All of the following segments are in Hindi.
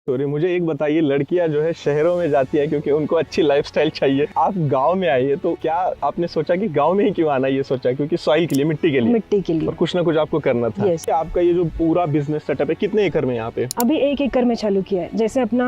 स्टोरी। मुझे एक बताइए, लड़कियां जो है शहरों में जाती है क्योंकि उनको अच्छी लाइफस्टाइल चाहिए, आप गांव में आई है, तो क्या आपने सोचा कि गांव में ही क्यों आना, ये सोचा क्योंकि सॉइल के लिए, मिट्टी के लिए और कुछ ना कुछ आपको करना था? आपका ये जो पूरा बिजनेस सेटअप है कितने एकड़ में यहाँ पे? अभी 1 एकड़ में चालू किया है। जैसे अपना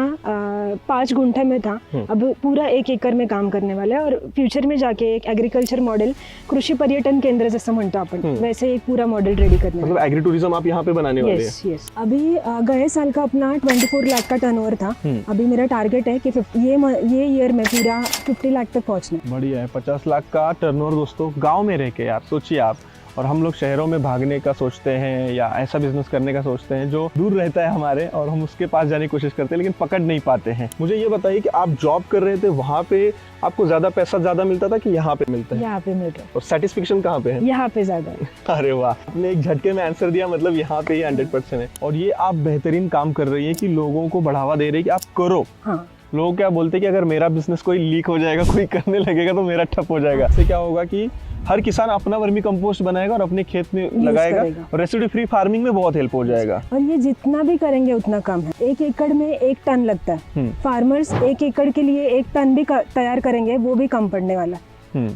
5 गुंठे में था, अब पूरा 1 एकड़ में काम करने वाला है और फ्यूचर में जाके एक एग्रीकल्चर मॉडल, कृषि पर्यटन केंद्र जैसे म्हणतो आपण, वैसे एक पूरा मॉडल रेडी करने, मतलब एग्री टूरिज्म आप यहाँ पे बनाने वाले हैं? यस। अभी गए साल का अपना 24 लाख का टर्नओवर था। अभी मेरा टारगेट है कि ये ईयर में पूरा 50 लाख तक पहुँचना। बढ़िया है, 50 लाख का टर्नओवर दोस्तों गाँव में रह के, यार सोचिए आप। और हम लोग शहरों में भागने का सोचते हैं या ऐसा बिजनेस करने का सोचते हैं जो दूर रहता है हमारे, और हम उसके पास जाने की कोशिश करते हैं लेकिन पकड़ नहीं पाते हैं। मुझे ये बताइए कि आप जॉब कर रहे थे, वहाँ पे आपको ज्यादा पैसा ज्यादा मिलता था कि यहाँ पे मिलता है? यहाँ पे मिलता है। और सेटिस्फेक्शन कहाँ पे है? यहाँ पे ज्यादा है। अरे वाह, आपने एक झटके में आंसर दिया, मतलब यहाँ पे ही 100% है। और ये आप बेहतरीन काम कर रही है कि लोगों को बढ़ावा दे रही है कि आप करो। हाँ। लोग क्या बोलते हैं कि अगर मेरा बिजनेस कोई लीक हो जाएगा, कोई करने लगेगा तो मेरा ठप हो जाएगा। इससे क्या होगा कि हर किसान अपना वर्मी कंपोस्ट बनाएगा और अपने खेत में लगाएगा और रेसिड्यू फ्री फार्मिंग में बहुत हेल्प हो जाएगा। और ये जितना भी करेंगे उतना कम है। 1 एकड़ में 1 टन लगता है। फार्मर्स 1 एकड़ के लिए 1 टन भी तैयार करेंगे, वो भी कम पड़ने वाला।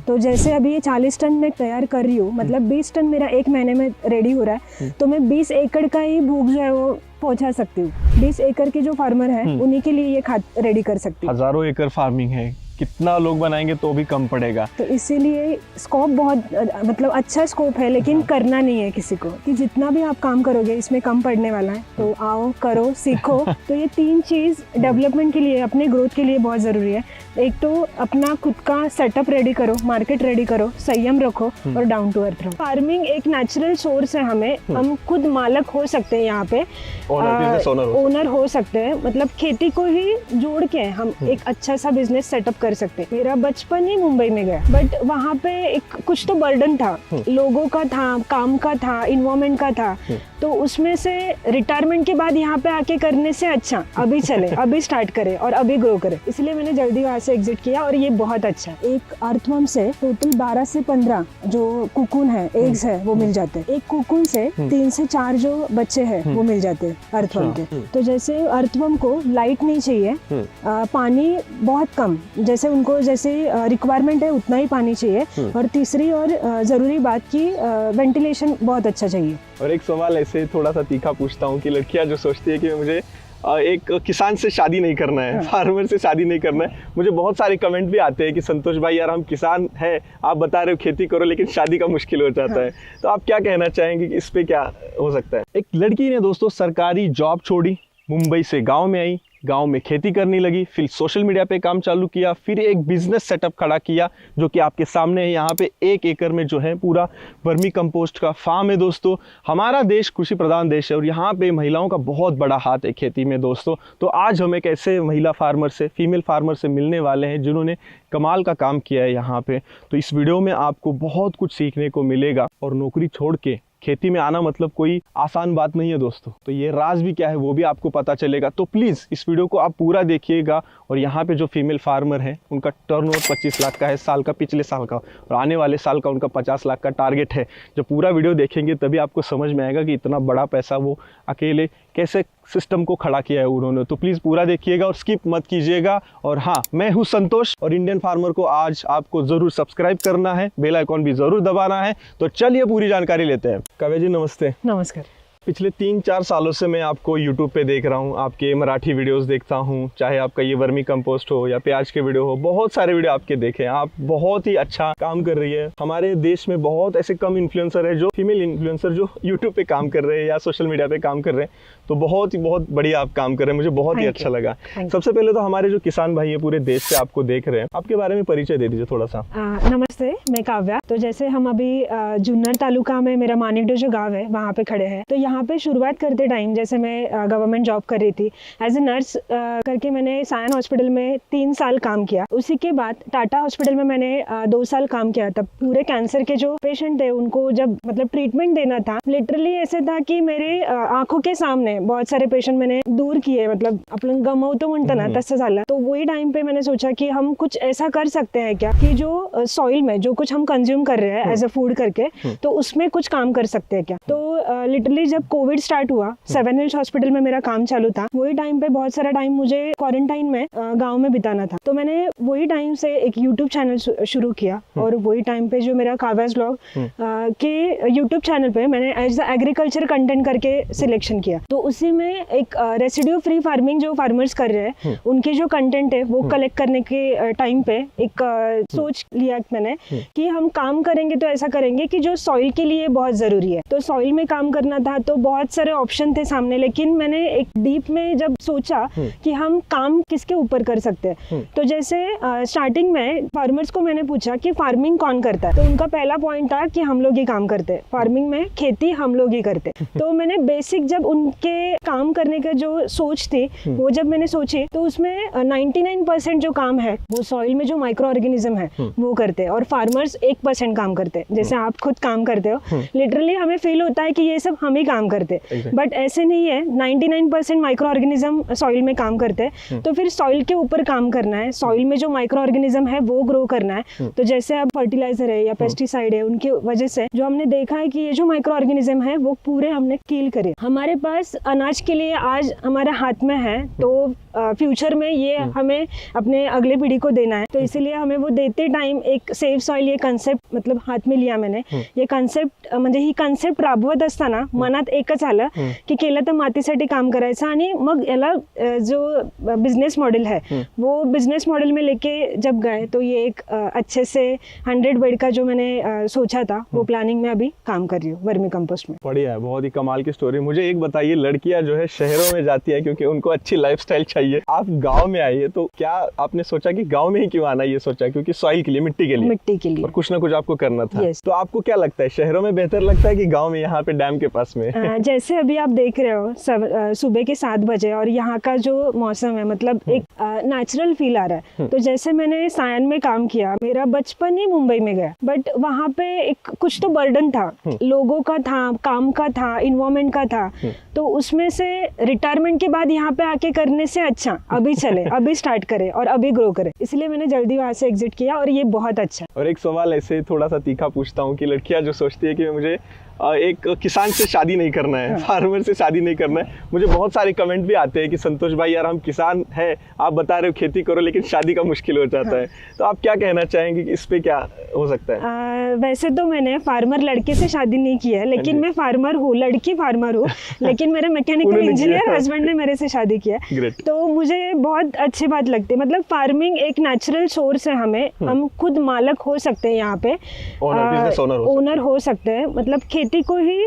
तो जैसे अभी ये 40 टन में तैयार कर रही हूँ, मतलब 20 टन मेरा 1 महीने में रेडी हो रहा है, तो मैं 20 एकड़ का ही भूख जो है वो पहुंचा सकती हूँ। 20 एकड़ के जो फार्मर है उन्हीं के लिए ये खाद रेडी कर सकती हूँ। हजारों एकड़ फार्मिंग है, कितना लोग बनाएंगे तो भी कम पड़ेगा। तो इसीलिए स्कोप बहुत, मतलब अच्छा स्कोप है, लेकिन करना नहीं है किसी को, कि जितना भी आप काम करोगे इसमें कम पड़ने वाला है। तो आओ, करो, सीखो। तो ये 3 चीज डेवलपमेंट के लिए, अपने ग्रोथ के लिए बहुत जरूरी है। एक तो अपना खुद का सेटअप रेडी करो, मार्केट रेडी करो, संयम रखो और डाउन टू अर्थ रहो। फार्मिंग एक नेचुरल सोर्स है, हम खुद मालक हो सकते हैं, यहाँ पे ओनर हो सकते हैं। मतलब खेती को ही जोड़ के हम एक अच्छा सा बिजनेस सेटअप कर सकते हैं। मेरा बचपन ही मुंबई में गया, बट वहाँ पे एक कुछ तो बर्डन था, लोगों का था, काम का था, इन्वायरमेंट का था। तो उसमें से रिटायरमेंट के बाद यहाँ पे आके करने से अच्छा अभी चले, अभी स्टार्ट करे और अभी ग्रो करे, इसलिए मैंने जल्दी वहाँ से एग्जिट किया। और ये बहुत अच्छा है। एक अर्थवर्म से टोटल 12 से 15 जो कुकुन है, एग्स है, वो मिल जाते हैं। एक कुकुन से 3 से 4 जो बच्चे हैं वो मिल जाते हैं अर्थवर्म के। तो जैसे अर्थवर्म को लाइट नहीं चाहिए, पानी बहुत कम, जैसे उनको जैसे रिक्वायरमेंट है उतना ही पानी चाहिए। और तीसरी और जरूरी बात की वेंटिलेशन बहुत अच्छा चाहिए। और एक सवाल ऐसे थोड़ा सा तीखा पूछता हूँ कि लड़कियां जो सोचती है कि मुझे एक किसान से शादी नहीं करना है, फार्मर से शादी नहीं करना है, मुझे बहुत सारे कमेंट भी आते हैं कि संतोष भाई यार हम किसान हैं, आप बता रहे हो खेती करो, लेकिन शादी का मुश्किल हो जाता है। तो आप क्या कहना चाहेंगे कि इस पे क्या हो सकता है? एक लड़की ने दोस्तों सरकारी जॉब छोड़ी, मुंबई से गाँव में आई, गांव में खेती करने लगी, फिर सोशल मीडिया पे काम चालू किया, फिर एक बिजनेस सेटअप खड़ा किया जो कि आपके सामने है। यहाँ पे 1 एकड़ में जो है पूरा वर्मी कंपोस्ट का फार्म है दोस्तों। हमारा देश कृषि प्रधान देश है और यहाँ पे महिलाओं का बहुत बड़ा हाथ है खेती में दोस्तों। तो आज हम एक ऐसे महिला फार्मर से, फीमेल फार्मर से मिलने वाले हैं जिन्होंने कमाल का काम किया है यहाँ पे। तो इस वीडियो में आपको बहुत कुछ सीखने को मिलेगा और नौकरी छोड़ के खेती में आना मतलब कोई आसान बात नहीं है दोस्तों। तो ये राज भी क्या है वो भी आपको पता चलेगा। तो प्लीज़ इस वीडियो को आप पूरा देखिएगा। और यहाँ पे जो फीमेल फार्मर है उनका टर्नओवर 25 लाख का है साल का, पिछले साल का, और आने वाले साल का उनका 50 लाख का टारगेट है। जब पूरा वीडियो देखेंगे तभी आपको समझ में आएगा कि इतना बड़ा पैसा वो अकेले कैसे सिस्टम को खड़ा किया है उन्होंने। तो प्लीज़ पूरा देखिएगा और स्किप मत कीजिएगा। और हाँ, मैं हूँ संतोष और इंडियन फार्मर को आज आपको ज़रूर सब्सक्राइब करना है, बेल आइकॉन भी ज़रूर दबाना है। तो चलिए पूरी जानकारी लेते हैं। काव्या जी नमस्ते। नमस्कार। पिछले 3-4 सालों से मैं आपको YouTube पे देख रहा हूँ, आपके मराठी वीडियोस देखता हूँ, चाहे आपका ये वर्मी कंपोस्ट हो या प्याज के वीडियो हो, बहुत सारे वीडियो आपके देखे हैं। आप बहुत ही अच्छा काम कर रही है। हमारे देश में बहुत ऐसे कम इन्फ्लुएंसर है, जो फीमेल इन्फ्लुएंसर जो YouTube पे काम कर रहे हैं या सोशल मीडिया पे काम कर रहे हैं। तो बहुत बढ़िया आप काम कर रहे हैं, मुझे बहुत ही अच्छा लगा। सबसे पहले तो हमारे जो किसान भाई है पूरे देश से आपको देख रहे हैं, आपके बारे में परिचय दे दीजिए थोड़ा सा। नमस्ते, मैं काव्या। तो जैसे हम अभी जुन्नर तालुका में मेरा मानिकडो जो गाँव है वहाँ पे खड़े हैं। तो यहाँ पे शुरुआत करते टाइम जैसे मैं गवर्नमेंट जॉब कर रही थी, एज ए नर्स करके मैंने सायन हॉस्पिटल में 3 साल काम किया। उसी के बाद टाटा हॉस्पिटल में मैंने 2 साल काम किया। तब पूरे कैंसर के जो पेशेंट थे उनको जब मतलब ट्रीटमेंट देना था, लिटरली ऐसे था कि मेरे आंखों के सामने बहुत सारे पेशेंट मैंने दूर किए, मतलब आपण गमवतो म्हणतो ना तसं झालं। तो वही टाइम पे मैंने सोचा कि हम कुछ ऐसा कर सकते हैं क्या कि जो सॉइल में जो कुछ हम कंज्यूम कर रहे हैं एज ए फूड करके, तो उसमें कुछ काम कर सकते हैं क्या। तो लिटरली जब जब कोविड स्टार्ट हुआ, सेवन हिल्स हॉस्पिटल में मेरा काम चालू था, वही टाइम पे बहुत सारा टाइम मुझे क्वारंटाइन में गांव में बिताना था। तो मैंने वही टाइम से एक यूट्यूब चैनल शुरू किया और वही टाइम पे जो मेरा काव्याज ब्लॉग के यूट्यूब चैनल पे मैंने एज द एग्रीकल्चर कंटेंट करके सिलेक्शन किया। तो उसी में एक रेसिड्यू फ्री फार्मिंग जो फार्मर्स कर रहे हैं उनके जो कंटेंट है वो कलेक्ट करने के टाइम पे एक सोच लिया मैंने कि हम काम करेंगे तो ऐसा करेंगे कि जो सॉइल के लिए बहुत जरूरी है। तो सॉइल में काम करना था तो बहुत सारे ऑप्शन थे सामने, लेकिन मैंने एक डीप में जब सोचा कि हम काम किसके ऊपर कर सकते हैं, तो जैसे स्टार्टिंग में फार्मर्स को मैंने पूछा कि फार्मिंग कौन करता है, तो उनका पहला पॉइंट था कि हम लोग ही काम करते हैं, फार्मिंग में खेती हम लोग ही करते। तो मैंने बेसिक जब उनके काम करने का जो सोच थी वो जब मैंने सोची तो उसमें 99% जो काम है वो सॉइल में जो माइक्रो ऑर्गेनिज्म है वो करते हैं और फार्मर्स 1% काम करते हैं। जैसे आप खुद काम करते हो, लिटरली हमें फील होता है कि ये सब हम ही काम करते हैं, बट ऐसे नहीं है। 99% माइक्रो ऑर्गेनिज्म सॉइल में काम करते हैं। तो फिर सॉइल के ऊपर काम करना है, सॉइल में जो माइक्रो ऑर्गेनिज्म है वो ग्रो करना है। तो जैसे अब फर्टिलाइजर है या पेस्टिसाइड है, उनकी वजह से जो हमने देखा है कि ये जो माइक्रो ऑर्गेनिज्म है वो पूरे हमने किल करे। हमारे पास अनाज के लिए आज हमारे हाथ में है, तो फ्यूचर में ये हमें अपने अगले पीढ़ी को देना है। तो इसीलिए हमें वो देते टाइम एक सेव सॉइल ये कन्सेप्ट मतलब हात में लिया मैंने। ये कन्सेप्ट म्हणजे ही कन्सेप्ट राबवत असताना मनात एकच आलं की केलं तर मातीसाठी काम करायचं आणि मग याला जो बिझनेस मॉडल है वो बिजनेस मॉडल में लेके जब गए तो ये एक अच्छे से 100 बेड का जो मैंने सोचा था वो प्लानिंग में अभी काम कर रही हूँ वर्मी कंपोस्ट में। बढ़िया है, बहुत ही कमाल की स्टोरी। मुझे एक बताइए, लड़कियां जो है शहरों में जाती है क्योंकि उनको अच्छी लाइफस्टाइल चाहिए, आप गांव में आई है, तो क्या आपने सोचा कि गांव में ही क्यों आना, ये सोचा क्योंकि सॉइल के लिए, मिट्टी के लिए और कुछ ना कुछ आपको करना था। तो आपको क्या लगता है, शहरों में बेहतर लगता है कि गाँव में, यहाँ पे डैम के पास में? जैसे अभी आप देख रहे हो सुबह के 7 बजे और यहाँ का जो मौसम है मतलब एक नेचुरल फील आ रहा है। तो जैसे मैंने सायन में काम किया, मेरा बचपन ही मुंबई में गया, बट वहाँ पे एक कुछ तो बर्डन था, लोगों का था, काम का था, इन्वायरमेंट का था। तो उसमें से रिटायरमेंट के बाद यहाँ पे आके करने से अच्छा अभी चले, अभी स्टार्ट करें और अभी ग्रो करें, इसलिए मैंने जल्दी वहाँ से एग्जिट किया और ये बहुत अच्छा। और एक सवाल ऐसे थोड़ा सा तीखा पूछता हूँ कि लड़कियां जो सोचती है कि मुझे एक किसान से शादी नहीं करना है, फार्मर से शादी नहीं करना है, मुझे बहुत सारे कमेंट भी आते हैं कि संतोष भाई यार हम किसान है, आप बता रहे हो खेती करो, लेकिन शादी का मुश्किल हो जाता है। तो आप क्या कहना चाहेंगे कि इस पे क्या हो सकता है? वैसे तो मैंने फार्मर लड़के से शादी नहीं की है, लेकिन मैं फार्मर हूँ, लड़की फार्मर हूँ, लेकिन मेरे मैकेनिकल इंजीनियर हस्बैंड ने मेरे से शादी किया। तो मुझे बहुत अच्छी बात लगती है, मतलब फार्मिंग एक नेचुरल सोर्स है, हमें हम खुद मालक हो सकते हैं, यहाँ पे ओनर हो सकते हैं, मतलब खेती को ही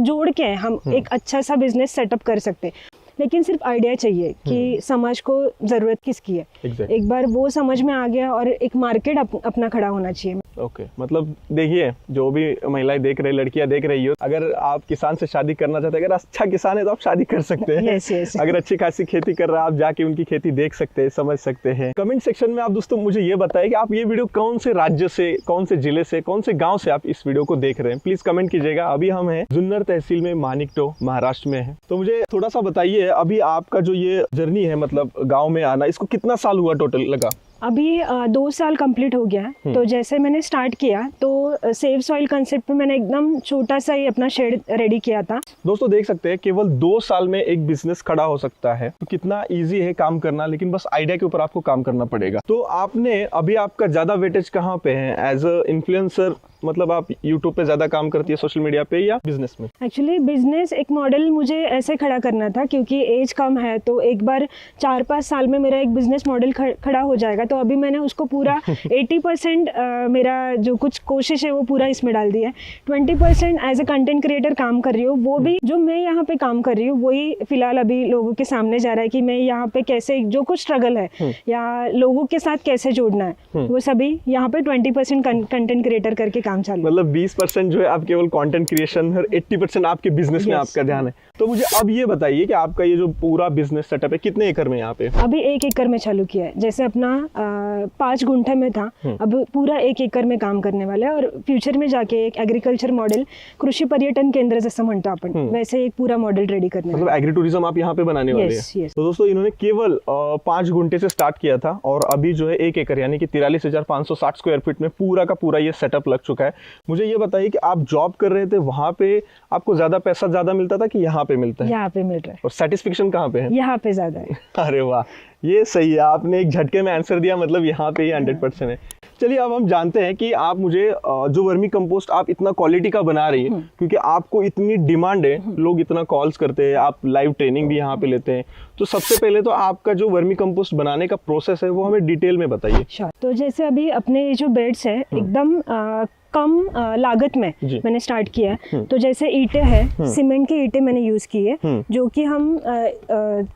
जोड़ के हम एक अच्छा सा बिजनेस सेटअप कर सकते हैं। लेकिन सिर्फ आइडिया चाहिए कि समाज को जरूरत किसकी है। एक बार वो समझ में आ गया और एक मार्केट अपना खड़ा होना चाहिए। ओके, मतलब देखिए, जो भी महिलाएं देख रही, लड़कियां देख रही हो, अगर आप किसान से शादी करना चाहते हैं, अगर अच्छा किसान है तो आप शादी कर सकते हैं। yes. अगर अच्छी खासी खेती कर रहा है, आप जाके उनकी खेती देख सकते हैं, समझ सकते हैं। कमेंट सेक्शन में आप दोस्तों मुझे ये बताएं कि आप ये वीडियो कौन से राज्य से, कौन से जिले से, कौन से गाँव से आप इस वीडियो को देख रहे हैं, प्लीज कमेंट कीजिएगा। अभी हम हैं जुन्नर तहसील में, मानिकटो महाराष्ट्र में है। तो मुझे थोड़ा सा बताइए, अभी आपका जो ये जर्नी है, मतलब गाँव में आना, इसको कितना साल हुआ टोटल लगा? अभी 2 साल कंप्लीट हो गया है। तो जैसे मैंने स्टार्ट किया तो सेव सॉइल कंसेप्ट पे मैंने एकदम छोटा सा ही अपना शेड रेडी किया था। दोस्तों देख सकते हैं, केवल 2 साल में एक बिजनेस खड़ा हो सकता है। तो कितना इजी है काम करना, लेकिन बस आइडिया के ऊपर आपको काम करना पड़ेगा। तो आपने अभी आपका ज्यादा वेटेज कहाँ पे है एज अ इन्फ्लुएंसर, मतलब आप यूट्यूब पे ज्यादा काम करती है, सोशल मीडिया पे, या बिजनेस में? एक्चुअली बिजनेस एक मॉडल मुझे ऐसे खड़ा करना था क्योंकि एज कम है, तो एक बार 4-5 साल में मेरा एक बिजनेस मॉडल खड़ा हो जाएगा। तो अभी मैंने उसको पूरा 80% मेरा जो कुछ कोशिश है वो पूरा इसमें डाल दिया है। 20% एज ए कंटेंट क्रिएटर काम कर रही हूँ, वो भी जो मैं यहाँ पे काम कर रही हूँ वही फिलहाल अभी लोगों के सामने जा रहा है कि मैं यहाँ पे कैसे जो कुछ स्ट्रगल है या लोगों के साथ कैसे जोड़ना है, वो सभी यहाँ पे 20% कंटेंट क्रिएटर करके काम चालू। मतलब 20% जो है आप केवल कंटेंट क्रिएशन और 80% आपके बिजनेस में आपका ध्यान है। तो मुझे अब ये बताइए कि आपका ये जो पूरा बिजनेस सेटअप है कितने एकड़ में यहाँ पे? अभी 1 एकड़ में चालू किया है। जैसे अपना 5 गुंठे में था, अब पूरा 1 एकड़ में काम करने वाला है और फ्यूचर में जाके एक एग्रीकल्चर मॉडल, कृषि पर्यटन केंद्र जैसा म्हणतो आपण, वैसे एक पूरा मॉडल रेडी करने, मतलब एग्री टूरिज्म आप यहाँ पे बनाने वाले हैं। तो दोस्तों इन्होंने केवल 5 गुंठे से स्टार्ट किया था और अभी जो है 1 एकड़ यानी कि 43,560 स्क्वायर फीट में पूरा का पूरा ये सेटअप लग चुका चुका है। मुझे ये बताइए कि आप जॉब कर रहे थे वहाँ पे आपको ज्यादा पैसा ज्यादा मिलता था कि यहाँ पे मिलता है? यहाँ पे मिल रहा है, और सेटिस्फेक्शन कहाँ पे है? यहाँ पे ज्यादा है। अरे वाह, ये सही है, आपने एक झटके में आंसर दिया, मतलब यहाँ पे ही 100% है। चलिए अब हम जानते हैं कि आप मुझे जो वर्मी कंपोस्ट आप इतना क्वालिटी का बना रही हैं, क्योंकि आपको इतनी डिमांड है, लोग इतना कॉल्स करते हैं, आप लाइव ट्रेनिंग भी यहाँ पे लेते हैं, तो सबसे पहले तो आपका जो वर्मी कंपोस्ट बनाने का प्रोसेस है वो हमें डिटेल में बताइए। अच्छा, तो जैसे अभी अपने ये जो बेड्स है एकदम कम लागत में मैंने स्टार्ट किया है। तो जैसे ईंटें हैं, सीमेंट की ईंटें मैंने यूज़ की है, जो कि हम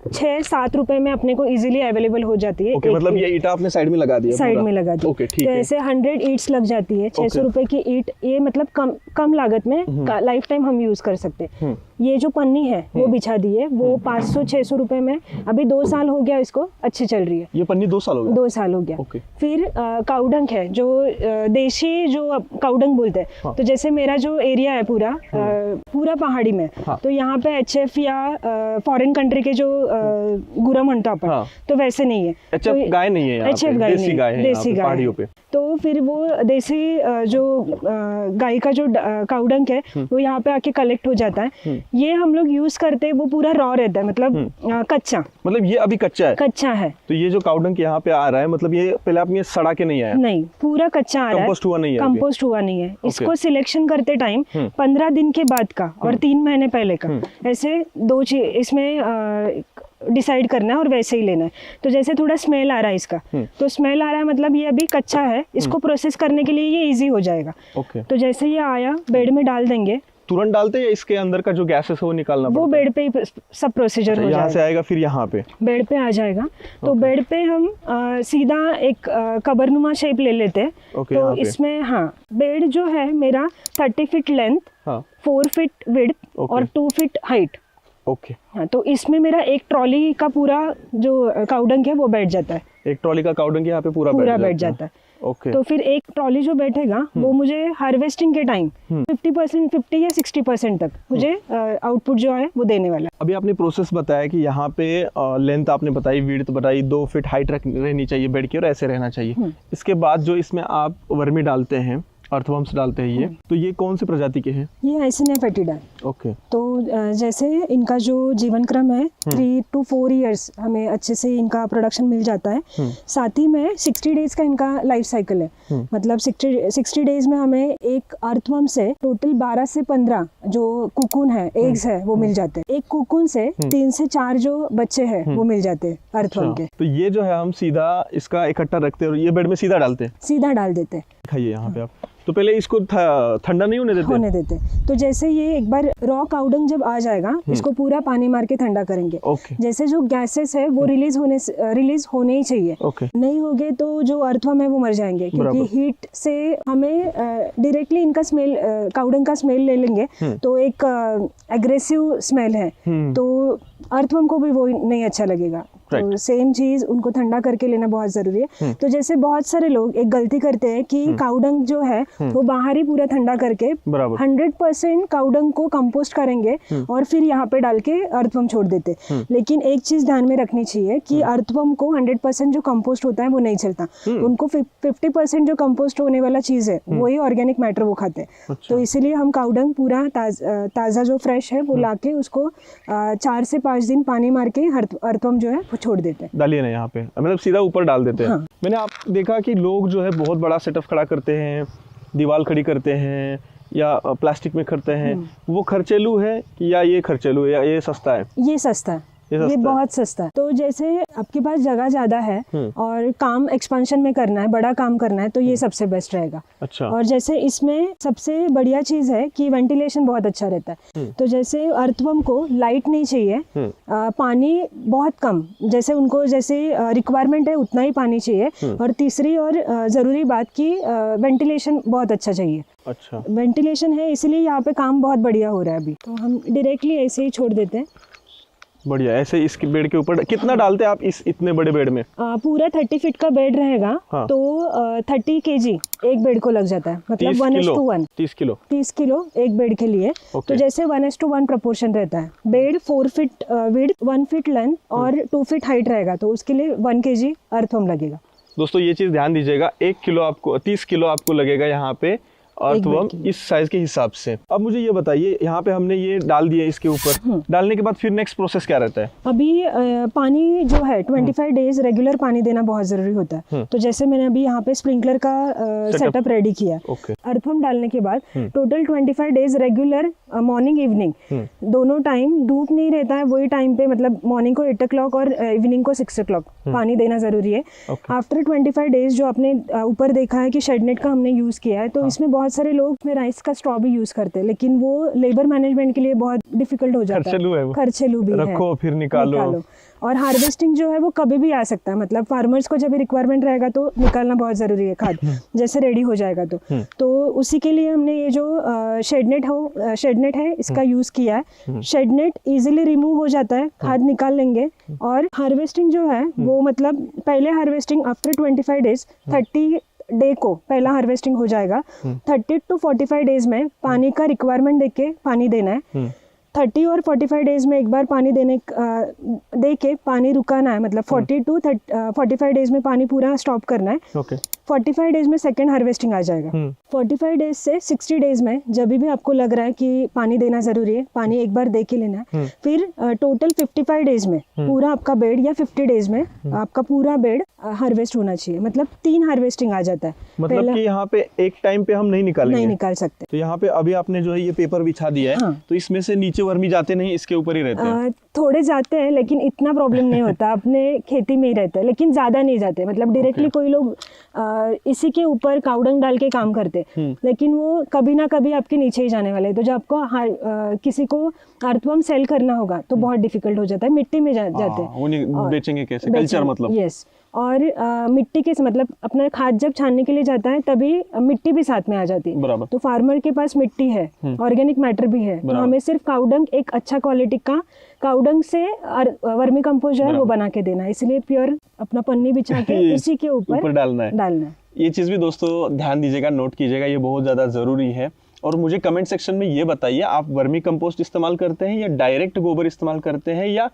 6-7 रुपए में अपने को इजीली अवेलेबल हो जाती है। ओके, मतलब ये ईंटा आपने साइड में लगा दिया? साइड में लगा दी। ओके, ठीक तो है। ऐसे 100 ईंट्स लग जाती है, 600 रुपए की ईंट, ये मतलब कम लागत में लाइफ टाइम हम यूज़ कर सकते हैं। ये जो पन्नी है वो बिछा दी है, वो 500-600 रुपए में अभी 2 साल हो गया इसको, अच्छी चल रही है। ये पन्नी 2 साल हो गया? 2 साल हो गया। ओके। फिर काउडंग है, जो देशी जो काउडंग बोलते हैं। हाँ। तो जैसे मेरा जो एरिया है पूरा पहाड़ी में, हाँ। तो यहाँ पे HF या फॉरेन कंट्री के जो गुरा म्हणतो आपण, हाँ। तो वैसे नहीं है। HF तो गाय नहीं है यहाँ HF पे, गाय देसी नहीं, गाय है देसी गाय पहाड़ियों पे। तो फिर वो देसी जो गाय का जो काउडंग है वो यहाँ पे आके कलेक्ट हो जाता है। ये हम लोग यूज करते हैं, वो पूरा रॉ रहता है, मतलब कच्चा। मतलब ये अभी कच्चा है? कच्चा है। तो ये जो काउडंग यहाँ पे आ रहा है, मतलब ये पहले आपने सड़ा के नहीं आया? नहीं, पूरा कच्चा आ रहा है। कंपोस्ट हुआ नहीं है? कंपोस्ट हुआ नहीं है। इसको सिलेक्शन करते टाइम 15 दिन के बाद का और 3 महीने पहले का, ऐसे 2 चीज इसमें डिसाइड करना है और वैसे ही लेना है। तो जैसे थोड़ा स्मेल आ रहा है इसका, तो स्मेल आ रहा है मतलब ये अभी कच्चा है, इसको प्रोसेस करने के लिए ये इजी हो जाएगा। ओके। तो जैसे ये आया, बेड में डाल देंगे। तुरंत डालते हैं या इसके अंदर का जो गैसेस है वो निकालना वो पड़ता है? बेड पे ही सब प्रोसीजर हो यहाँ जाएगा। से आएगा फिर यहाँ पे बेड पे आ जाएगा। तो बेड पे हम सीधा एक कबरनुमा शेप ले लेते हैं। ओके, तो यहाँ पे। इसमें हाँ, बेड जो है मेरा 30 फीट लेंथ, हाँ। 4 फीट विड्थ ओके। और 2 फीट हाइट। ओके। हाँ, तो इसमें मेरा एक ट्रॉली का पूरा जो काउडंग है वो बैठ जाता है। एक ट्रॉली का काउडंग यहाँ पे पूरा बैठ जाता है। ओके। तो फिर एक ट्रॉली जो बैठेगा वो मुझे हार्वेस्टिंग के टाइम 50% या 60% तक मुझे आउटपुट जो है वो देने वाला है। अभी आपने प्रोसेस बताया कि यहाँ पे लेंथ आपने बताई, विड्थ बताई, 2 फीट हाइट रहनी चाहिए बेड की और ऐसे रहना चाहिए। इसके बाद जो इसमें आप वर्मी डालते हैं, अर्थवर्म्स डालते हैं, ये तो ये कौन सी प्रजाति के हैं? ये आइसिनिया फेटिडा। ओके। तो जैसे इनका जो जीवन क्रम है 3 to 4 इयर्स हमें अच्छे से इनका प्रोडक्शन मिल जाता है। साथ ही में 60 डेज का इनका लाइफ साइकिल है। मतलब 60 डेज में हमें एक अर्थवर्म से टोटल 12 से 15 जो कुकुन है, एग्स है, वो मिल जाते हैं। एक कुकुन से 3 से 4 जो बच्चे हैं वो मिल जाते हैं अर्थवर्म के। तो ये जो है हम सीधा इसका इकट्ठा रखते हैं और ये बेड में सीधा डालते हैं? सीधा डाल देते हैं। खाइए यहाँ पे आप। तो पहले इसको ठंडा नहीं होने देते? तो जैसे ये एक बार रॉ काउडंग जब आ जाएगा, इसको पूरा पानी मार के ठंडा करेंगे। ओके। जैसे जो गैसेस है वो रिलीज होने ही चाहिए। ओके। नहीं होगे तो जो अर्थवर्म है वो मर जाएंगे, क्योंकि हीट से हमें डायरेक्टली इनका स्मेल, काउडंग का स्मेल ले लेंगे तो एक एग्रेसिव स्मेल है, तो अर्थवर्म को भी वो नहीं अच्छा लगेगा। तो सेम चीज उनको ठंडा करके लेना बहुत जरूरी है। तो जैसे बहुत सारे लोग एक गलती करते हैं कि काउडंग जो है वो बाहर ही पूरा ठंडा करके 100% काउडंग को कंपोस्ट करेंगे और फिर यहाँ पे डाल के अर्थवर्म छोड़ देते। लेकिन एक चीज ध्यान में रखनी चाहिए कि अर्थवर्म को 100% जो कंपोस्ट होता है वो नहीं चलता। उनको 50% जो कंपोस्ट होने वाला चीज है वही ऑर्गेनिक मैटर वो खाते हैं। तो इसीलिए हम काउडंग पूरा ताज़ा जो फ्रेश है वो लाके उसको 4 से 5 दिन पानी मार के अर्थवर्म जो है छोड़ देते हैं। डालिए ना यहाँ पे, मतलब सीधा ऊपर डाल देते हैं। हाँ। मैंने आप देखा कि लोग जो है बहुत बड़ा सेटअप खड़ा करते हैं, दीवार खड़ी करते हैं या प्लास्टिक में करते हैं, वो खर्चेलू है या ये खर्चेलू है या ये सस्ता है? ये सस्ता है। ये बहुत सस्ता है। तो जैसे आपके पास जगह ज्यादा है और काम एक्सपेंशन में करना है, बड़ा काम करना है, तो ये सबसे बेस्ट रहेगा। अच्छा। और जैसे इसमें सबसे बढ़िया चीज है कि वेंटिलेशन बहुत अच्छा रहता है। तो जैसे अर्थवर्म को लाइट नहीं चाहिए, पानी बहुत कम, जैसे उनको जैसे रिक्वायरमेंट है उतना ही पानी चाहिए। और तीसरी और जरूरी बात की वेंटिलेशन बहुत अच्छा चाहिए। अच्छा। वेंटिलेशन है इसलिए यहाँ पे काम बहुत बढ़िया हो रहा है अभी। तो हम डायरेक्टली ऐसे ही छोड़ देते हैं। बढ़िया। ऐसे इसके बेड के ऊपर कितना डालते हैं आप इस इतने बड़े बेड में? पूरा 30 फीट का बेड रहेगा। हाँ। तो 30 kg एक बेड को लग जाता है, मतलब 1:1। 30 किलो एक बेड के लिए। तो जैसे 1:1 प्रोपोर्शन रहता है। Bed 4 feet width, 1 feet length और 2 फीट हाइट रहेगा, तो उसके लिए 1 kg अर्थवर्म लगेगा। दोस्तों ये चीज ध्यान दीजिएगा, 1 किलो आपको 30 किलो आपको लगेगा यहाँ पे अर्थवर्म इस साइज के हिसाब से। अब मुझे ये बताइए, यहाँ पे हमने ये डाल दिया इसके ऊपर, डालने के बाद फिर नेक्स्ट प्रोसेस क्या रहता है? अभी पानी जो है 25 डेज रेगुलर पानी देना बहुत जरूरी होता है। तो जैसे मैंने अभी यहाँ पे स्प्रिंकलर का सेटअप रेडी किया। अर्थवर्म डालने के बाद total 25 days regular morning evening दोनों टाइम, धूप नहीं रहता है वही टाइम पे, मतलब मॉर्निंग को 8 o'clock और इवनिंग को 6 o'clock पानी देना जरूरी है। आफ्टर 25 डेज जो आपने ऊपर देखा है कि शेडनेट का हमने यूज किया है, तो इसमें बहुत सारे लोग इसमें राइस का स्ट्रॉ भी यूज करते हैं, लेकिन वो लेबर मैनेजमेंट के लिए बहुत डिफिकल्ट हो जाता है, खर्चेलू भी है, रखो फिर निकालो। और हार्वेस्टिंग जो है वो कभी भी आ सकता है, मतलब फार्मर्स को जब रिक्वायरमेंट रहेगा तो निकालना बहुत जरूरी है खाद, जैसे रेडी हो जाएगा तो उसी के लिए हमने ये जो शेडनेट है इसका यूज किया है। शेडनेट इजीली रिमूव हो जाता है, खाद निकाल लेंगे। और हार्वेस्टिंग जो है वो मतलब पहले हार्वेस्टिंग आफ्टर 25 डेज 30 डे को पहला हार्वेस्टिंग हो जाएगा। 30 to 45 डेज में पानी का रिक्वायरमेंट देख के पानी देना है। 30 और 45 डेज में एक बार पानी दे के पानी रुकाना है, मतलब 40 to 45 डेज में पानी पूरा स्टॉप करना है। 45 डेज में सेकेंड हार्वेस्टिंग आ जाएगा। 45 डेज से 60 डेज में जब भी आपको लग रहा है कि पानी देना जरूरी है, पानी एक बार दे के लेना है। फिर टोटल 55 डेज में पूरा आपका बेड, या 50 डेज में आपका पूरा बेड हार्वेस्ट होना चाहिए, मतलब 3 हार्वेस्टिंग आ जाता है। मतलब कि यहाँ पे एक टाइम पे हम नहीं निकाल सकते। तो यहाँ पे अभी आपने जो है ये पेपर बिछा दिया है, तो इसमें से नीचे वर्मी जाते नहीं, इसके ऊपर ही रहते हैं? थोड़े जाते हैं लेकिन इतना प्रॉब्लम नहीं होता, अपने खेती में ही रहते हैं, लेकिन ज्यादा नहीं जाते। मतलब डायरेक्टली कोई लोग इसी के ऊपर काउडंग डाल के काम करते, लेकिन वो कभी ना कभी आपके नीचे ही जाने वाले हैं। तो जब आपको किसी को अर्थवर्म सेल करना होगा तो बहुत डिफिकल्ट हो जाता है, मिट्टी में जाते हैं। वो बेचेंगे कैसे? कल्चर मतलब? यस। और मिट्टी के मतलब अपना खाद जब छानने के लिए जाता है तभी मिट्टी भी साथ में आ जाती है। तो फार्मर के पास मिट्टी है, ऑर्गेनिक मैटर भी है, तो हमें सिर्फ काउडंग, एक अच्छा क्वालिटी का काउडंग से वर्मी कंपोस्ट जो है वो बना के देना है। इसलिए प्योर अपना पन्नी बिछा के उसी के ऊपर डालना है। ये चीज भी दोस्तों ध्यान दीजिएगा, नोट कीजिएगा, ये बहुत ज्यादा जरूरी है। और मुझे कमेंट सेक्शन में ये बताइए, आप वर्मी कंपोस्ट इस्तेमाल करते हैं या डायरेक्ट गोबर इस्तेमाल करते हैं या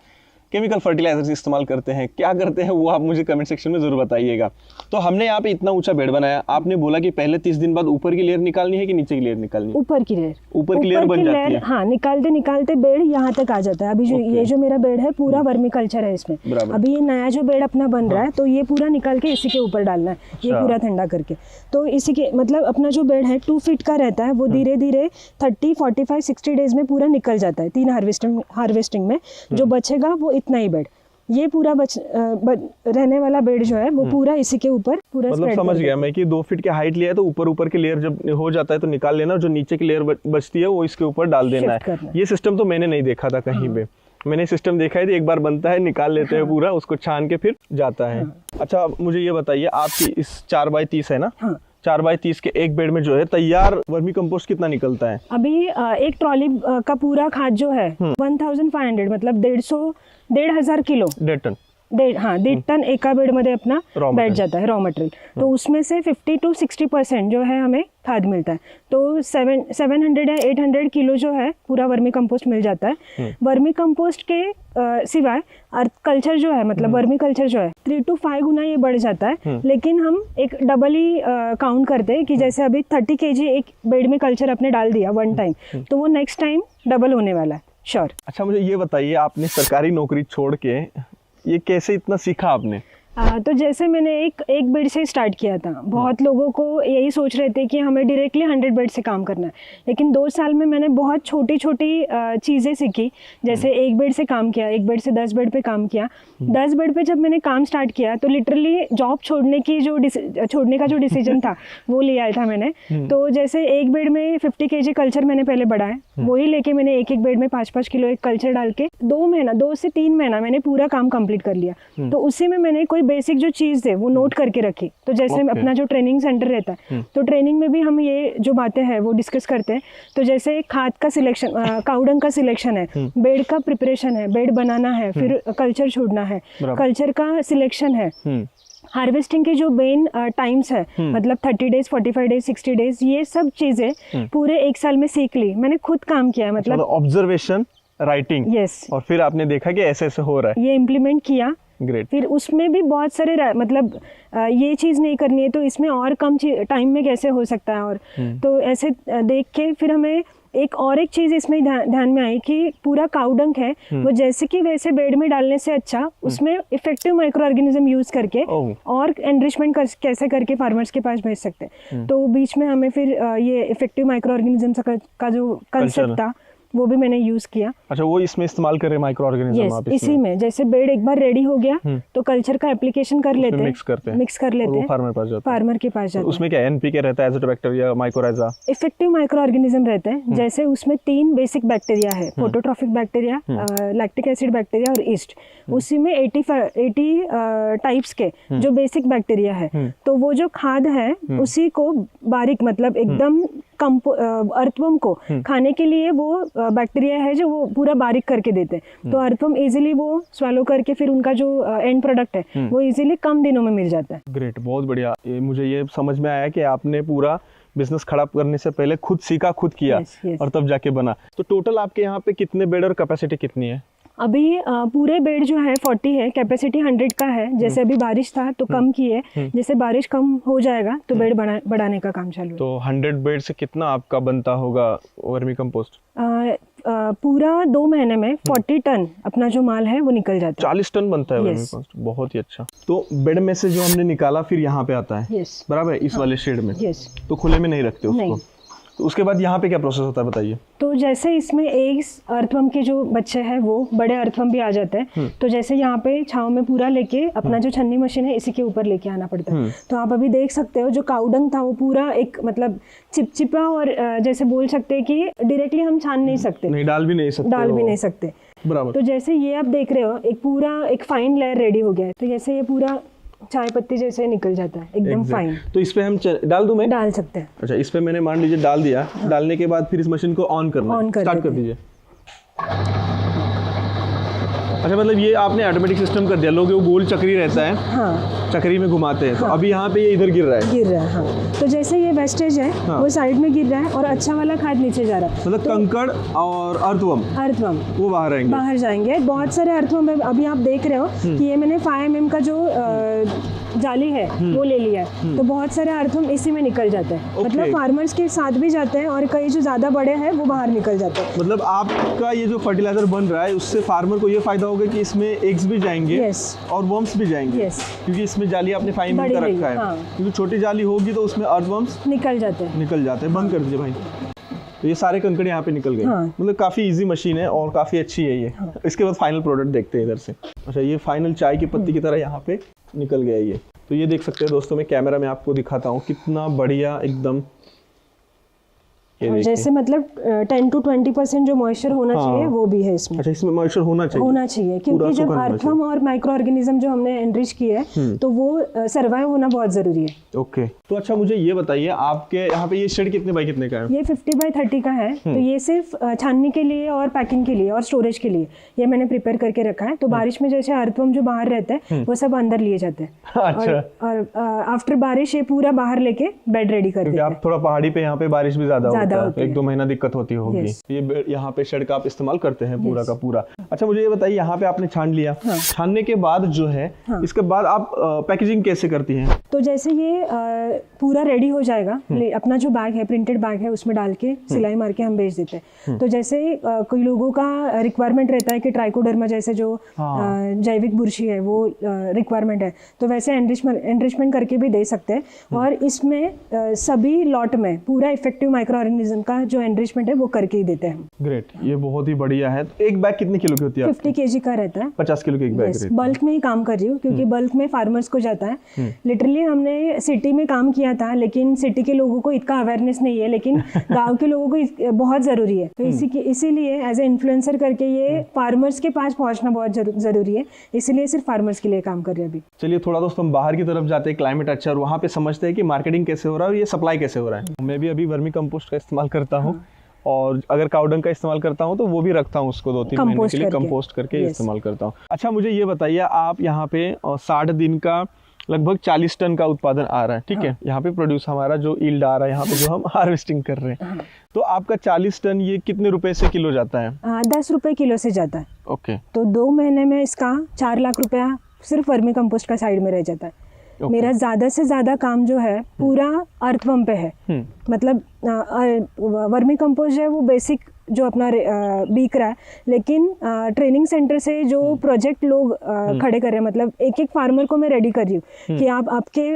केमिकल फर्टिलाइजर्स इस्तेमाल करते हैं, क्या करते हैं वो आप मुझे कमेंट सेक्शन में जरूर बताइएगा। तो हमने यहाँ पे इतना ऊंचा बेड बनाया, आपने बोला कि पहले 30 दिन बाद ऊपर की लेयर निकालनी है कि नीचे की लेयर निकालनी है? ऊपर की लेयर बन जाती है। हाँ, निकालते निकालते बेड यहाँ तक आ जाता है। अभी जो ये जो मेरा बेड है पूरा वर्मी कल्चर है इसमें। अभी ये नया जो बेड अपना बन रहा है तो ये पूरा निकाल के इसी के ऊपर डालना है, ये पूरा ठंडा करके। तो इसी के मतलब अपना जो बेड है 2 फीट का रहता है, वो धीरे धीरे 30, 45, 60 डेज में पूरा निकल जाता है। 3 हार्वेस्टिंग में जो बचेगा वो इतना ही बेड, ये पूरा रहने वाला बेड जो है वो पूरा इसी के ऊपर पूरा मतलब समझ गया मैं कि 2 फीट की हाइट लिया है तो ऊपर के लेयर जब हो जाता है तो निकाल लेना, जो नीचे की लेयर बचती है वो इसके ऊपर डाल देना है। ये सिस्टम तो मैंने नहीं देखा था कहीं पे, मैंने सिस्टम देखा है, एक बार बनता है, निकाल लेते हैं पूरा, उसको छान के फिर जाता है। अच्छा, मुझे ये बताइए, आपकी इस 4x30 है ना? 4x30 के एक बेड में जो है तैयार वर्मी कंपोस्ट कितना निकलता है? अभी एक ट्रॉली का पूरा खाद जो है 1500 मतलब 1,500 किलो, 1.5 टन। 1.5 टन एका बेड मध्ये अपना बैठ जाता है रॉ मटेरियल। तो उसमें से 50 to 60% जो है हमें खाद मिलता है। तो 700 या 800 किलो जो है पूरा वर्मी कंपोस्ट मिल जाता है। वर्मी कंपोस्ट के सिवाय अर्थ कल्चर जो है, मतलब वर्मी कल्चर जो है 3 to 5 गुना ये बढ़ जाता है, लेकिन हम एक डबल ही काउंट करते हैं कि जैसे अभी 30 kg एक बेड में कल्चर आपने डाल दिया 1 टाइम, तो वो नेक्स्ट टाइम डबल होने वाला है, श्योर। अच्छा, मुझे ये बताइए, आपने सरकारी नौकरी छोड़ के ये कैसे इतना सीखा आपने? तो जैसे मैंने एक बेड से स्टार्ट किया था। बहुत लोगों को यही सोच रहे थे कि हमें डायरेक्टली 100 बेड से काम करना है, लेकिन 2 साल में मैंने बहुत छोटी छोटी चीज़ें सीखी। जैसे एक बेड से काम किया, एक बेड से 10 बेड पे काम किया। 10 बेड पे जब मैंने काम स्टार्ट किया तो लिटरली जॉब छोड़ने का जो डिसीजन था वो लिया था मैंने। तो जैसे एक बेड में 50 kg कल्चर मैंने पहले बढ़ाया, वही लेके मैंने एक बेड में 5-5 किलो एक कल्चर डाल के 2 से 3 महीना मैंने पूरा काम कंप्लीट कर लिया। तो उसी में मैंने कोई बेसिक जो चीज है वो नोट करके रखी। तो जैसे अपना जो ट्रेनिंग सेंटर रहता है, तो ट्रेनिंग में भी हम ये जो बातें हैं वो डिस्कस करते हैं। तो जैसे खाद का सिलेक्शन, काउडंग का सिलेक्शन है, बेड का प्रिपरेशन है, बेड बनाना है, फिर कल्चर छोड़ना है, कल्चर का सिलेक्शन है, हार्वेस्टिंग के जो मेन टाइम्स है, मतलब 30 डेज, 45 डेज, 60 डेज, ये सब चीजें पूरे 1 साल में सीख ली। मैंने खुद काम किया, मतलब ऑब्जर्वेशन, राइटिंग, यस। और फिर आपने देखा कि ऐसे ऐसे हो रहा है, ये इम्प्लीमेंट किया, ग्रेट। फिर उसमें भी बहुत सारे मतलब ये चीज़ नहीं करनी है तो इसमें और कम टाइम में कैसे हो सकता है, और तो ऐसे देख के फिर हमें एक चीज़ इसमें ध्यान में आई कि पूरा काउडंग है वो जैसे कि वैसे बेड में डालने से अच्छा उसमें इफेक्टिव माइक्रो ऑर्गेनिज्म यूज करके और एनरिचमेंट कैसे करके फार्मर्स के पास भेज सकते हैं। तो बीच में हमें फिर ये इफेक्टिव माइक्रो ऑर्गेनिज्म का जो कंसेप्ट था वो भी मैंने यूज किया। अच्छा, वो इसमें इस्तेमाल कर रहे माइक्रो ऑर्गेनिज्म आप इसी में जैसे बेड एक बार रेडी हो गया तो कल्चर का एप्लीकेशन कर लेते हैं, मिक्स कर लेते हैं, फार्मर के पास जाता है। उसमें क्या एनपीके रहता है, एज़ोटोबैक्टीरिया, माइकोराइजा, इफेक्टिव माइक्रो ऑर्गेनिज्म रहते हैं। जैसे उसमें 3 बेसिक बैक्टीरिया है, phototrophic bacteria, lactic acid bacteria और ईस्ट। उसी में 80 टाइप्स के जो बेसिक बैक्टीरिया है, तो वो जो खाद है उसी को बारीक मतलब एकदम अर्थवर्म को खाने के लिए वो बैक्टीरिया है जो वो पूरा बारीक करके देते हैं, तो अर्थवर्म इजीली वो स्वालो करके फिर उनका जो एंड प्रोडक्ट है वो इजीली कम दिनों में मिल जाता है। ग्रेट, बहुत बढ़िया। मुझे ये समझ में आया कि आपने पूरा बिजनेस खड़ा करने से पहले खुद सीखा, खुद किया और तब जाके बना। तो टोटल आपके यहाँ पे कितने बेड और कैपेसिटी कितनी है? अभी पूरे बेड जो है 40 है, कैपेसिटी 100 का है। जैसे अभी बारिश था तो कम की है, जैसे बारिश कम हो जाएगा तो बेड बढ़ाने का काम चालू है। तो 100 बेड से कितना आपका बनता होगा वर्मी कंपोस्ट? पूरा 2 महीने में 40 टन अपना जो माल है वो निकल जाता है। 40 टन बनता है वर्मी कंपोस्ट, बहुत ही अच्छा। तो बेड में से जो हमने निकाला फिर यहाँ पे आता है, बराबर है, इस वाले शेड में, तो खुले में नहीं रखते उसको। तो उसके बाद यहाँ पे क्या प्रोसेस होता है बताइए? तो जैसे इसमें एग्स अर्थवर्म के जो बच्चे हैं वो बड़े अर्थवर्म भी आ जाते हैं, तो जैसे यहाँ पे छांव में पूरा लेके अपना जो छन्नी मशीन है इसी के ऊपर लेके आना पड़ता है। तो आप अभी देख सकते हो जो काउडंग था वो पूरा एक मतलब चिपचिपा और जैसे बोल सकते हैं कि डायरेक्टली हम छान नहीं सकते, नहीं डाल भी नहीं सकते, बराबर। तो जैसे ये आप देख रहे हो एक पूरा एक फाइन लेयर रेडी हो गया है, तो जैसे ये पूरा चाय पत्ती जैसे निकल जाता है एकदम फाइन। तो इस पे हम डाल दूं मैं? डाल सकते हैं। अच्छा, इस पे मैंने मान लीजिए डाल दिया, डालने के बाद फिर इस मशीन को ऑन करना है, स्टार्ट कर दीजिए। अच्छा, मतलब ये आपने ऑटोमेटिक सिस्टम कर दिया, लोग वो गोल चक्री रहता है, हाँ, चक्री में घुमाते हैं। तो अभी यहाँ पे ये इधर गिर रहा है, हाँ। तो जैसे ये वेस्टेज है वो साइड में गिर रहा है और अच्छा वाला खाद नीचे जा रहा है, मतलब कंकड़ और अर्थवर्म वो बाहर जाएंगे। बहुत सारे अर्थवर्म अभी आप देख रहे हो कि ये मैंने 5 mm का जो जाली है वो ले लिया है, तो बहुत सारे अर्थवर्म इसी में निकल जाते हैं। मतलब फार्मर्स के साथ भी जाते हैं और कई जो ज्यादा बड़े हैं वो बाहर निकल जाते हैं। मतलब आपका ये जो फर्टिलाइजर बन रहा है उससे फार्मर को ये फायदा होगा कि इसमें एग्स भी जाएंगे और वर्म्स भी जाएंगे, क्योंकि इसमें जाली आपने 5 mm का रखा है। क्योंकि छोटी जाली होगी तो उसमें अर्थवर्म्स निकल जाते हैं। बंद कर दीजिए भाई। तो ये सारे कंकड़ यहाँ पे निकल गए। मतलब काफी इजी मशीन है और काफी अच्छी है ये। इसके बाद फाइनल प्रोडक्ट देखते हैं इधर से। अच्छा, ये फाइनल चाय की पत्ती की तरह यहाँ पे निकल गया ये। तो ये देख सकते हैं दोस्तों, मैं कैमरा में आपको दिखाता हूँ कितना बढ़िया एकदम। जैसे मतलब 10 to 20% जो मॉइस्चर होना चाहिए वो भी है इसमें। अच्छा, इसमें मॉइस्चर होना चाहिए क्योंकि जब अर्थवर्म और माइक्रो ऑर्गेनिज्म जो हमने एनरिच किए है तो वो सर्वाइव होना बहुत जरूरी है। ओके, तो अच्छा मुझे ये बताइए आपके यहाँ पे ये शेड कितने बाय कितने का है? ये 50 by 30 का है। तो ये सिर्फ छानने के लिए और पैकिंग के लिए और स्टोरेज के लिए ये मैंने प्रिपेयर करके रखा है। तो बारिश में जैसे अर्थवर्म जो बाहर रहते हैं वो सब अंदर लिए जाते हैं। अच्छा। और आफ्टर बारिश ये पूरा बाहर लेके बेड रेडी कर देते हैं। आप थोड़ा पहाड़ी पे यहाँ पे बारिश भी ज्यादा होता है, 1-2 महीना दिक्कत होती होगी। ये यहाँ पे शेड का आप इस्तेमाल करते हैं पूरा का पूरा। अच्छा, मुझे ये बताइए यहाँ पे आपने छान लिया, छानने के बाद जो है इसके बाद आप पैकेजिंग कैसे करती हैं? तो जैसे ये पूरा रेडी हो जाएगा, अपना जो बैग है प्रिंटेड बैग है उसमें डाल के सिलाई मार के हम बेच देते हैं। तो जैसे कोई लोगों का रिक्वायरमेंट रहता है कि ट्राइकोडर्मा जैसे जो जैविक बुरशी है वो रिक्वायरमेंट है, तो वैसे एनरिचमेंट करके भी दे सकते हैं। और इसमें सभी लॉट में पूरा इफेक्टिव माइक्रो ऑर्गेनिज्म का जो एनरिचमेंट है वो करके ही देते हैं। ग्रेट, ये बहुत ही बढ़िया है। तो एक बैग कितने किलो की होती है? 50 kg का रहता है। 50 किलो की एक बैग रहती है। बल्क में ही काम कर रही हूँ क्योंकि बल्क में फार्मर्स को जाता है। लिटरली हमने सिटी में काम किया था लेकिन सिटी के लोगों को इतना अवेयरनेस नहीं है, लेकिन गांव के लोगों को बहुत जरूरी है। तो इसीलिए एज ए इन्फ्लुएंसर करके ये फार्मर्स के पास पहुंचना बहुत जरूरी है, इसीलिए सिर्फ फार्मर्स के लिए काम कर रहे हैं अभी। चलिए थोड़ा दोस्तों हम बाहर की तरफ जाते हैं, क्लाइमेट अच्छा और वहाँ पे समझते हैं कि मार्केटिंग कैसे हो रहा है और ये सप्लाई कैसे हो रहा है। मैं भी अभी वर्मी कंपोस्ट का इस्तेमाल करता हूँ और अगर काउडंग का इस्तेमाल करता हूँ तो वो भी रखता हूँ उसको 2-3 महीने के लिए कंपोस्ट करके इस्तेमाल करता हूँ। अच्छा, मुझे ये बताइए आप यहाँ पे 60 दिन का लगभग 40 टन का उत्पादन आ रहा है, ठीक है? यहाँ पे प्रोड्यूस हमारा जो ईल्ड आ रहा है यहाँ पे जो हम हार्वेस्टिंग कर रहे हैं, तो आपका 40 टन ये कितने रुपए से किलो जाता है? 10 रुपए किलो से जाता है। ओके। तो 2 महीने में इसका 4 लाख रुपया सिर्फ वर्मी कंपोस्ट का साइड में रह जाता है। Okay. मेरा ज़्यादा से ज़्यादा काम जो है पूरा अर्थवर्म पे है। मतलब वर्मी कंपोस्ट है वो बेसिक जो अपना बिक रहा है, लेकिन ट्रेनिंग सेंटर से जो प्रोजेक्ट लोग खड़े कर रहे हैं, मतलब एक एक फार्मर को मैं रेडी कर रही हूँ कि आप आपके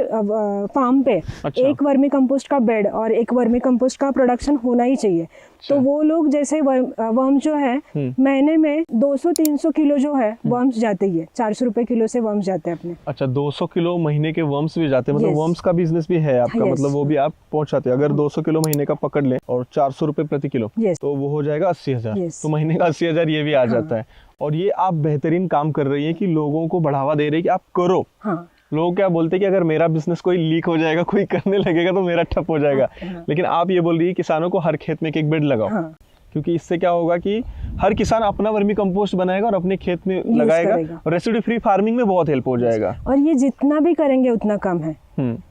फार्म पे अच्छा। एक वर्मी कंपोस्ट का बेड और एक वर्मी कंपोस्ट का प्रोडक्शन होना ही चाहिए। तो वो लोग जैसे वर्म जो है महीने में 200-300 किलो जो है वर्म्स जाते ही है, 400 रुपए किलो से वर्म्स जाते हैं अपने। अच्छा, 200 किलो महीने के वर्म्स भी जाते हैं, मतलब Yes. वर्म्स का बिजनेस भी है आपका? Yes. मतलब वो भी आप पहुंचाते हैं? अगर 200 किलो महीने का पकड़ लें और 400 रुपए प्रति किलो, Yes. तो वो हो जाएगा 80,000। Yes. तो महीने का 80,000 ये भी आ जाता है। और ये आप बेहतरीन काम कर रही है कि लोगों को बढ़ावा दे रही है कि आप करो। हाँ, लोग क्या बोलते हैं कि अगर मेरा बिजनेस कोई लीक हो जाएगा, कोई करने लगेगा तो मेरा ठप हो जाएगा। लेकिन आप ये बोल रही है किसानों को हर खेत में एक बेड लगाओ। हाँ। क्योंकि इससे क्या होगा कि हर किसान अपना वर्मी कंपोस्ट बनाएगा और अपने खेत में लगाएगा और रेसिड्यू फ्री फार्मिंग में बहुत हेल्प हो जाएगा। और ये जितना भी करेंगे उतना कम है।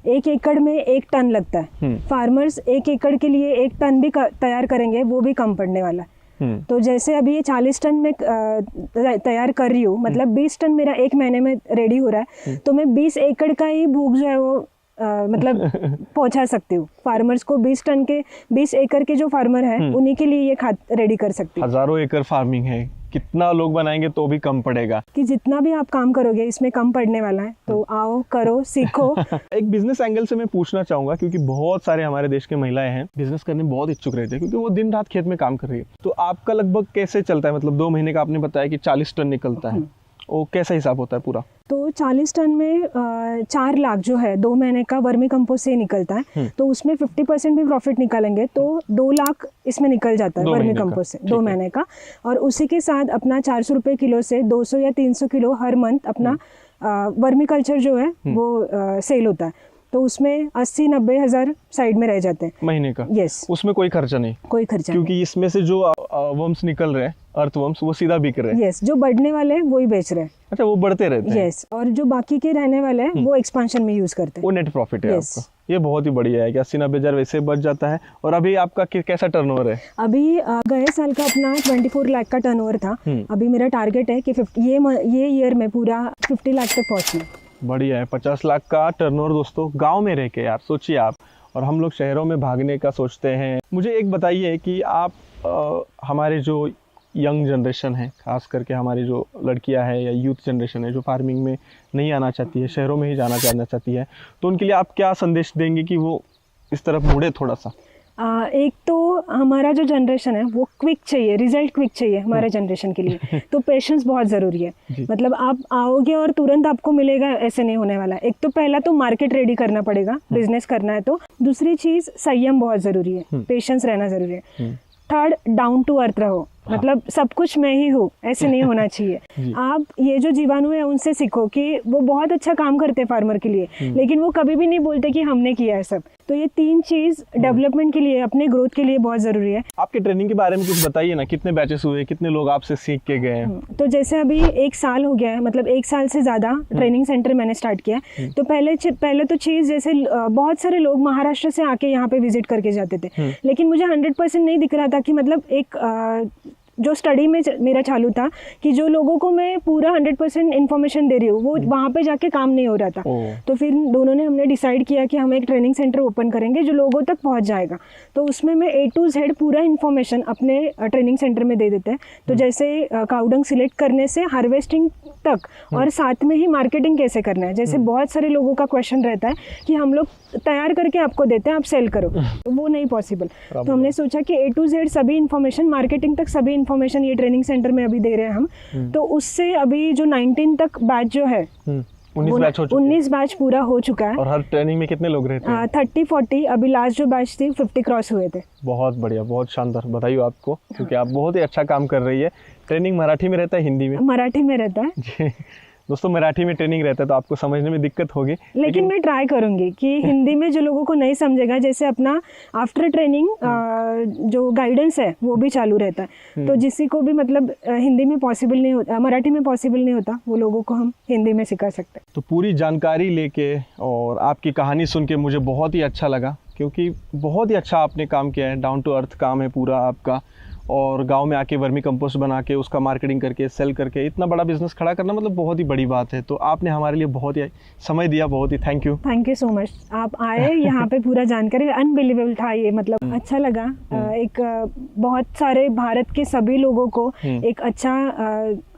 1 एकड़ में 1 टन लगता है। फार्मर्स 1 एकड़ के लिए 1 टन भी तैयार करेंगे, वो भी कम पड़ने वाला है। तो जैसे अभी ये 40 टन में तैयार कर रही हूँ, मतलब 20 टन मेरा 1 महीने में रेडी हो रहा है, तो मैं 20 एकड़ का ही भूख जो है वो मतलब पहुंचा सकती हूँ फार्मर्स को। 20 एकड़ के जो फार्मर है उन्हीं के लिए ये खाद रेडी कर सकती हूँ। हजारों एकड़ फार्मिंग है, कितना लोग बनाएंगे तो भी कम पड़ेगा। कि जितना भी आप काम करोगे इसमें कम पड़ने वाला है, तो आओ करो सीखो। एक बिजनेस एंगल से मैं पूछना चाहूंगा, क्योंकि बहुत सारे हमारे देश के महिलाएं हैं बिजनेस करने में बहुत इच्छुक रहते हैं, क्योंकि वो दिन रात खेत में काम कर रही है। तो आपका लगभग कैसे चलता है? मतलब 2 महीने का आपने बताया कि 40 टन निकलता है, वो कैसा हिसाब होता है पूरा? तो 40 टन में 4 लाख जो है 2 महीने का वर्मी कंपोस्ट से निकलता है। तो उसमें 50% भी प्रॉफिट निकालेंगे तो 2 लाख इसमें निकल जाता है वर्मी कंपोस्ट से 2 महीने का। और उसी के साथ अपना 400 रुपये किलो से 200 या 300 किलो हर मंथ अपना वर्मी कल्चर जो है वो सेल होता है। तो उसमें 80-90 हज़ार साइड में रह जाते हैं महीने का। यस, उसमें कोई खर्चा नहीं, कोई खर्चा क्योंकि इसमें से जो वर्म्स निकल रहे हैं, अर्थवर्म्स, वो सीधा बिक रहे हैं। यस, जो बढ़ने वाले हैं वही बेच रहे हैं। अच्छा, वो बढ़ते रहते हैं। यस, और जो बाकी के रहने वाले हैं वो एक्सपांशन में यूज करते हैं। वो नेट प्रॉफिट है Yes. आपका। ये बहुत ही बढ़िया है कि 80-90 हज़ार वैसे बच जाता है। और अभी आपका कैसा टर्नओवर है? अभी गए साल का अपना 24 लाख का टर्नओवर था। अभी मेरा टारगेट है कि ये ईयर में पूरा 50 लाख तक पहुंचना। बढ़िया है, 50 लाख का टर्नओवर दोस्तों, गांव में रह के। यार सोचिए आप, और हम लोग शहरों में भागने का सोचते हैं। मुझे एक बताइए कि आप हमारे जो यंग जनरेशन है, खास करके हमारी जो लड़कियां हैं या यूथ जनरेशन है जो फार्मिंग में नहीं आना चाहती है, शहरों में ही जाना चाहती है, तो उनके लिए आप क्या संदेश देंगे कि वो इस तरफ मुड़े थोड़ा सा? एक तो हमारा जो जनरेशन है वो क्विक चाहिए, रिजल्ट क्विक चाहिए हमारे जनरेशन के लिए। तो पेशेंस बहुत ज़रूरी है। मतलब आप आओगे और तुरंत आपको मिलेगा, ऐसे नहीं होने वाला। एक तो पहला तो मार्केट रेडी करना पड़ेगा, बिजनेस करना है तो। दूसरी चीज़ संयम बहुत ज़रूरी है, पेशेंस रहना ज़रूरी है। थर्ड, डाउन टू अर्थ रहो। मतलब सब कुछ मैं ही हूँ, ऐसे नहीं होना चाहिए। आप ये जो जीवाणु है उनसे सीखो कि वो बहुत अच्छा काम करते हैं फार्मर के लिए, लेकिन वो कभी भी नहीं बोलते कि हमने किया है सब। तो ये 3 चीज डेवलपमेंट के लिए, अपने ग्रोथ के लिए बहुत जरूरी है। आपके ट्रेनिंग के बारे में कुछ बताइए ना, कितने बैचेस हुए, कितने लोग आपसे सीख के गए? तो जैसे अभी 1 साल हो गया है, मतलब 1 साल से ज्यादा ट्रेनिंग सेंटर मैंने स्टार्ट किया। तो पहले तो चीज जैसे बहुत सारे लोग महाराष्ट्र से आके यहाँ पे विजिट करके जाते थे, लेकिन मुझे 100% नहीं दिख रहा था कि मतलब एक जो स्टडी में मेरा चालू था कि जो लोगों को मैं पूरा 100% इन्फॉर्मेशन दे रही हूँ वो वहाँ पे जाके काम नहीं हो रहा था। तो फिर हमने डिसाइड किया कि हम एक ट्रेनिंग सेंटर ओपन करेंगे जो लोगों तक पहुँच जाएगा। तो उसमें मैं A to Z पूरा इन्फॉर्मेशन अपने ट्रेनिंग सेंटर में दे देते हैं। तो जैसे काउडंग सिलेक्ट करने से हार्वेस्टिंग तक, और साथ में ही मार्केटिंग कैसे करना है। जैसे बहुत सारे लोगों का क्वेश्चन रहता है कि हम लोग तैयार करके आपको देते हैं, आप सेल करो, तो वो नहीं पॉसिबल। तो हमने सोचा कि A to Z सभी इन्फॉर्मेशन, मार्केटिंग तक सभी इन्फॉर्मेशन ये ट्रेनिंग सेंटर में अभी दे रहे हैं हम। तो उससे अभी जो 19 तक बैच जो है 19 बैच पूरा हो चुका है। और हर ट्रेनिंग में कितने लोग रहते हैं? 30-40। अभी लास्ट जो बैच थी 50 क्रॉस हुए थे। बहुत बढ़िया, बहुत शानदार, बधाई आपको, क्योंकि आप बहुत ही अच्छा काम कर रही है। ट्रेनिंग मराठी में रहता है, हिंदी में? मराठी में रहता है जी दोस्तों, मराठी में ट्रेनिंग रहता है तो आपको समझने में दिक्कत होगी, लेकिन मैं ट्राई करूंगी कि हिंदी में जो लोगों को नहीं समझेगा, जैसे अपना आफ्टर ट्रेनिंग जो गाइडेंस है वो भी चालू रहता है। तो जिसी को भी मतलब हिंदी में पॉसिबल नहीं होता, मराठी में पॉसिबल नहीं होता, वो लोगों को हम हिंदी में सिखा सकते हैं। तो पूरी जानकारी लेके और आपकी कहानी सुन के मुझे बहुत ही अच्छा लगा, क्योंकि बहुत ही अच्छा आपने काम किया है। डाउन टू अर्थ काम है पूरा आपका, और गांव में आके वर्मी कंपोस्ट बना के उसका मार्केटिंग करके सेल करके इतना बड़ा बिजनेस खड़ा करना मतलब बहुत ही बड़ी बात है। तो आपने हमारे लिए बहुत ही समय दिया, बहुत ही थैंक यू सो मच। आप आए यहाँ पे, पूरा जानकारी अनबिलीवेबल था ये, मतलब अच्छा लगा। एक बहुत सारे भारत के सभी लोगों को एक अच्छा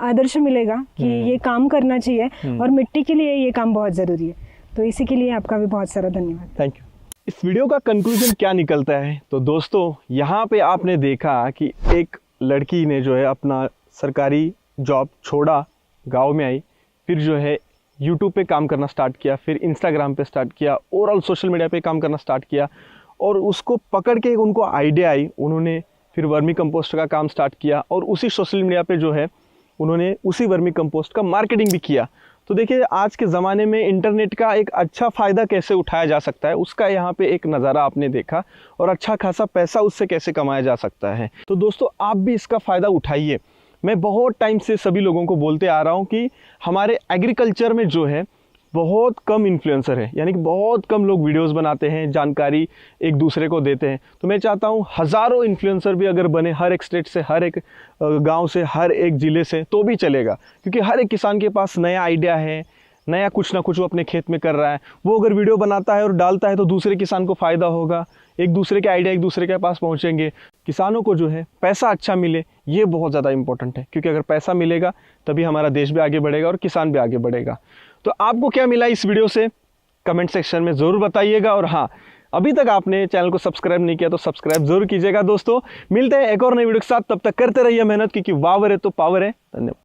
आदर्श मिलेगा कि ये काम करना चाहिए और मिट्टी के लिए ये काम बहुत ज़रूरी है। तो इसी के लिए आपका भी बहुत सारा धन्यवाद। Thank you. इस वीडियो का कंक्लूजन क्या निकलता है? तो दोस्तों यहाँ पे आपने देखा कि एक लड़की ने जो है अपना सरकारी जॉब छोड़ा, गांव में आई, फिर जो है यूट्यूब पे काम करना स्टार्ट किया, फिर इंस्टाग्राम पे स्टार्ट किया, ओवरऑल सोशल मीडिया पे काम करना स्टार्ट किया और उसको पकड़ के उनको आइडिया आई, उन्होंने फिर वर्मी कंपोस्ट का काम स्टार्ट किया और उसी सोशल मीडिया पे जो है उन्होंने उसी वर्मी कंपोस्ट का मार्केटिंग भी किया। तो देखिए आज के ज़माने में इंटरनेट का एक अच्छा फ़ायदा कैसे उठाया जा सकता है उसका यहाँ पे एक नज़ारा आपने देखा और अच्छा खासा पैसा उससे कैसे कमाया जा सकता है। तो दोस्तों आप भी इसका फ़ायदा उठाइए। मैं बहुत टाइम से सभी लोगों को बोलते आ रहा हूँ कि हमारे एग्रीकल्चर में जो है बहुत कम इन्फ्लुएंसर है, यानी कि बहुत कम लोग वीडियोस बनाते हैं, जानकारी एक दूसरे को देते हैं। तो मैं चाहता हूँ हज़ारों इन्फ्लुएंसर भी अगर बने, हर एक स्टेट से, हर एक गांव से, हर एक ज़िले से, तो भी चलेगा, क्योंकि हर एक किसान के पास नया आइडिया है, नया कुछ ना कुछ वो अपने खेत में कर रहा है। वो अगर वीडियो बनाता है और डालता है तो दूसरे किसान को फ़ायदा होगा, एक दूसरे के आइडिया एक दूसरे के पास पहुंचेंगे, किसानों को जो है पैसा अच्छा मिले, ये बहुत ज़्यादा इंपॉर्टेंट है। क्योंकि अगर पैसा मिलेगा तभी हमारा देश भी आगे बढ़ेगा और किसान भी आगे बढ़ेगा। तो आपको क्या मिला इस वीडियो से कमेंट सेक्शन में ज़रूर बताइएगा। और हाँ, अभी तक आपने चैनल को सब्सक्राइब नहीं किया तो सब्सक्राइब जरूर कीजिएगा। दोस्तों मिलते हैं एक और नई वीडियो के साथ, तब तक करते रहिए मेहनत, क्योंकि वावर है तो पावर है। धन्यवाद।